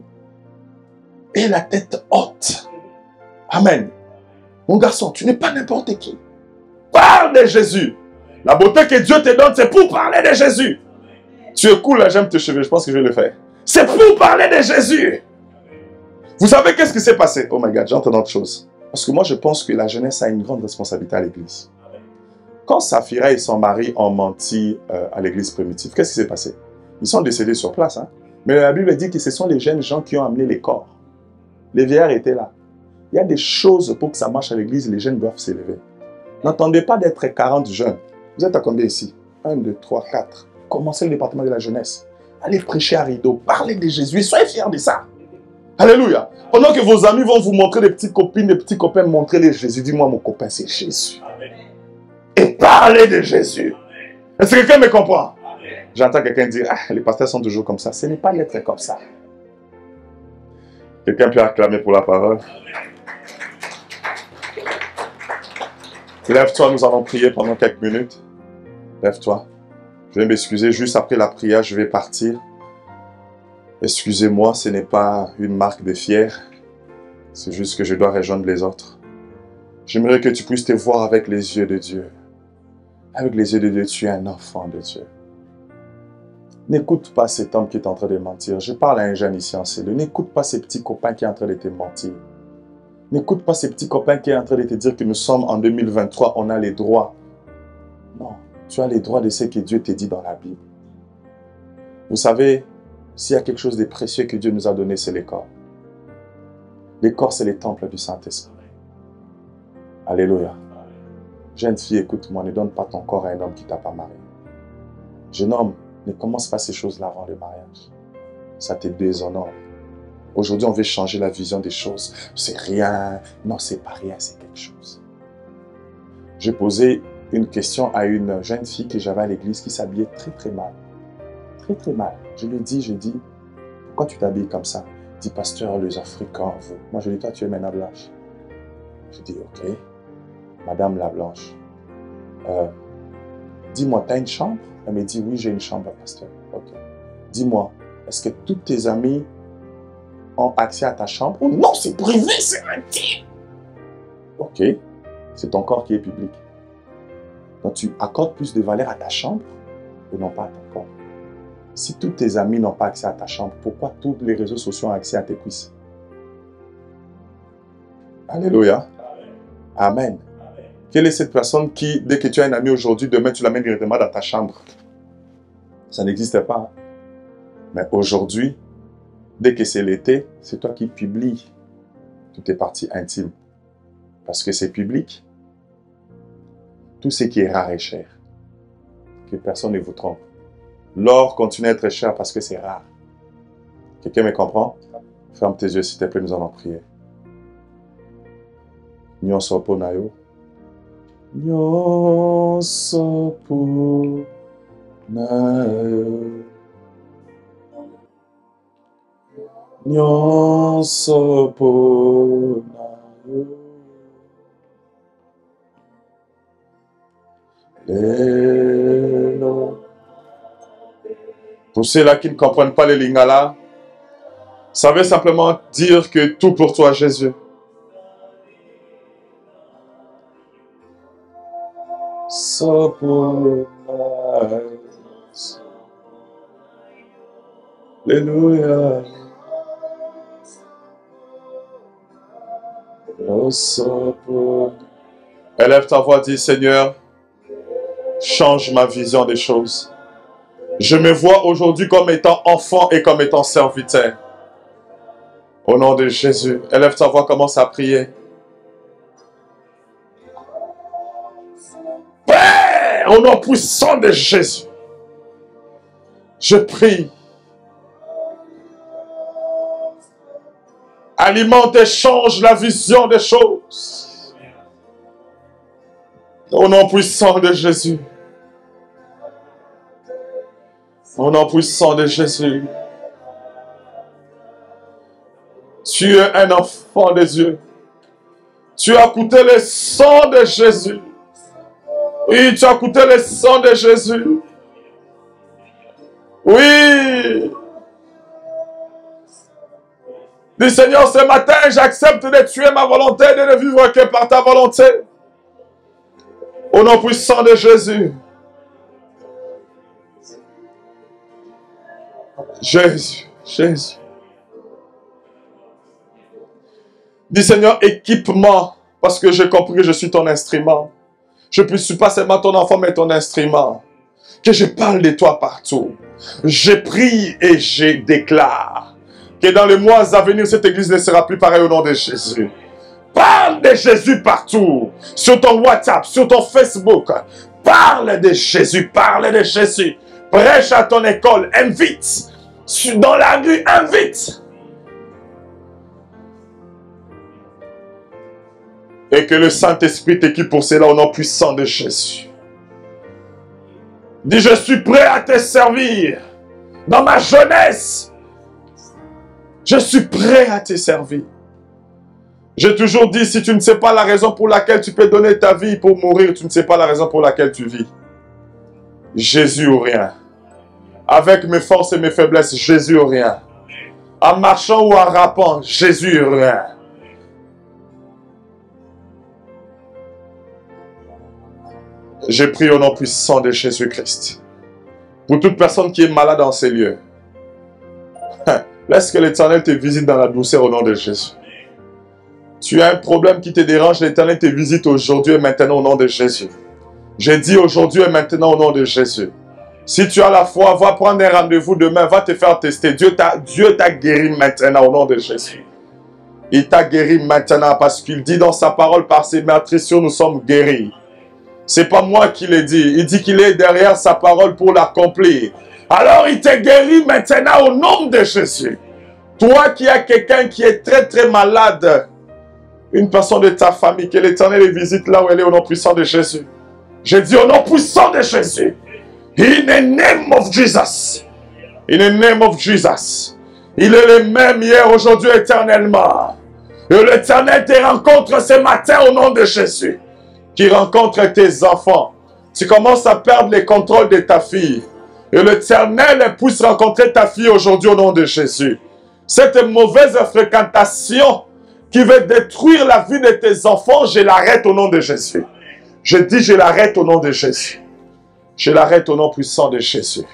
Et la tête haute. Amen. Mon garçon, tu n'es pas n'importe qui. Parle de Jésus. La beauté que Dieu te donne, c'est pour parler de Jésus. Tu es cool là, j'aime tes cheveux, je pense que je vais le faire. C'est pour parler de Jésus. Vous savez qu'est-ce qui s'est passé? Oh my God, j'entends d'autres choses. Parce que moi, je pense que la jeunesse a une grande responsabilité à l'église. Quand Saphira et son mari ont menti à l'église primitive, qu'est-ce qui s'est passé? Ils sont décédés sur place. Hein? Mais la Bible dit que ce sont les jeunes gens qui ont amené les corps. Les vieillards étaient là. Il y a des choses pour que ça marche à l'église, les jeunes doivent s'élever. N'attendez pas d'être 40 jeunes. Vous êtes à combien ici? 1, 2, 3, 4. Commencez le département de la jeunesse. Allez prêcher à rideau. Parlez de Jésus. Soyez fiers de ça. Alléluia. Pendant que vos amis vont vous montrer des petites copines, des petits copains, montrez-les Jésus. Dis-moi, mon copain, c'est Jésus. Amen. Et parlez de Jésus. Est-ce que quelqu'un me comprend? J'entends quelqu'un dire, ah, les pasteurs sont toujours comme ça. Ce n'est pas l'être comme ça. Quelqu'un peut acclamer pour la parole? Lève-toi, nous allons prier pendant quelques minutes. Lève-toi. Je vais m'excuser, juste après la prière, je vais partir. Excusez-moi, ce n'est pas une marque de fier. C'est juste que je dois rejoindre les autres. J'aimerais que tu puisses te voir avec les yeux de Dieu. Avec les yeux de Dieu, tu es un enfant de Dieu. N'écoute pas cet homme qui est en train de mentir. Je parle à un jeune ici en cellule. N'écoute pas ces petits copains qui sont en train de te mentir. N'écoute pas ces petits copains qui sont en train de te dire que nous sommes en 2023, on a les droits. Non, tu as les droits de ce que Dieu te dit dans la Bible. Vous savez, s'il y a quelque chose de précieux que Dieu nous a donné, c'est les corps. Les corps, c'est les temples du Saint-Esprit. Alléluia. Jeune fille, écoute-moi, ne donne pas ton corps à un homme qui ne t'a pas marié. Jeune homme, ne commence pas ces choses-là avant le mariage. Ça te déshonore. Aujourd'hui, on veut changer la vision des choses. C'est rien. Non, c'est pas rien, c'est quelque chose. J'ai posé une question à une jeune fille que j'avais à l'église qui s'habillait très très mal. Très très mal. Je lui ai dit, pourquoi tu t'habilles comme ça? Il dit, pasteur, les Africains, vous. Moi, je lui ai dit, toi, tu es Mena Blanche. Je dis, ok. Madame la Blanche. Dis-moi, tu as une chambre? Elle me dit, oui, j'ai une chambre, pasteur. Ok. Dis-moi, est-ce que tous tes amis ont accès à ta chambre? Oh non, c'est privé, c'est intime. Ok. C'est ton corps qui est public. Donc, tu accordes plus de valeur à ta chambre et non pas à ton corps. Si tous tes amis n'ont pas accès à ta chambre, pourquoi tous les réseaux sociaux ont accès à tes cuisses? Alléluia. Amen. Quelle est cette personne qui, dès que tu as un ami aujourd'hui, demain tu l'amènes directement dans ta chambre? Ça n'existe pas. Mais aujourd'hui, dès que c'est l'été, c'est toi qui publies toutes tes parties intimes. Parce que c'est public. Tout ce qui est rare est cher. Que personne ne vous trompe. L'or continue à être cher parce que c'est rare. Quelqu'un me comprend? Ferme tes yeux s'il te plaît, nous allons prier. Nyosopo nayo. Nyosopo nayo. Nyosopo nayo. Lelo. Pour ceux-là qui ne comprennent pas les lingala, ça veut simplement dire que tout pour toi, Jésus. Alléluia. Élève ta voix, dis Seigneur, change ma vision des choses. Je me vois aujourd'hui comme étant enfant et comme étant serviteur. Au nom de Jésus, élève ta voix, commence à prier. Père, au nom puissant de Jésus, je prie. Alimente et change la vision des choses. Au nom puissant de Jésus. Au nom puissant de Jésus. Tu es un enfant de Dieu. Tu as coûté le sang de Jésus. Oui, tu as coûté le sang de Jésus. Oui. Dis Seigneur, ce matin, j'accepte de tuer ma volonté, de ne vivre que par ta volonté. Au nom puissant de Jésus. Jésus, Jésus. Dis Seigneur, équipe-moi, parce que j'ai compris que je suis ton instrument. Je ne suis pas seulement ton enfant, mais ton instrument. Que je parle de toi partout. Je prie et je déclare que dans les mois à venir, cette église ne sera plus pareille au nom de Jésus. Parle de Jésus partout. Sur ton WhatsApp, sur ton Facebook. Parle de Jésus, parle de Jésus. Prêche à ton école, invite. Dans la rue, invite. Et que le Saint-Esprit t'équipe pour cela au nom puissant de Jésus. Dis, je suis prêt à te servir. Dans ma jeunesse, je suis prêt à te servir. J'ai toujours dit, si tu ne sais pas la raison pour laquelle tu peux donner ta vie pour mourir, tu ne sais pas la raison pour laquelle tu vis. Jésus ou rien. Avec mes forces et mes faiblesses, Jésus ou rien. En marchant ou en rappant, Jésus ou rien. J'ai prié au nom puissant de Jésus-Christ. Pour toute personne qui est malade dans ces lieux, laisse que l'Éternel te visite dans la douceur au nom de Jésus. Tu as un problème qui te dérange, l'Éternel te visite aujourd'hui et maintenant au nom de Jésus. J'ai dit aujourd'hui et maintenant au nom de Jésus. Si tu as la foi, va prendre un rendez-vous demain, va te faire tester. Dieu t'a guéri maintenant au nom de Jésus. Il t'a guéri maintenant parce qu'il dit dans sa parole, par ses meurtrissures, nous sommes guéris. C'est pas moi qui l'ai dit. Il dit qu'il est derrière sa parole pour l'accomplir. Alors il te guérit maintenant au nom de Jésus. Toi qui as quelqu'un qui est très très malade, une personne de ta famille, que l'Éternel les visite là où elle est au nom puissant de Jésus. Je dis au nom puissant de Jésus. In the name of Jesus. In the name of Jesus. Il est le même hier, aujourd'hui, éternellement. Et l'Éternel te rencontre ce matin au nom de Jésus. Qui rencontre tes enfants. Tu commences à perdre le contrôle de ta fille. Et l'Éternel puisse rencontrer ta fille aujourd'hui au nom de Jésus. Cette mauvaise fréquentation qui veut détruire la vie de tes enfants, je l'arrête au nom de Jésus. Je dis je l'arrête au nom de Jésus. Je l'arrête au nom puissant de Jésus.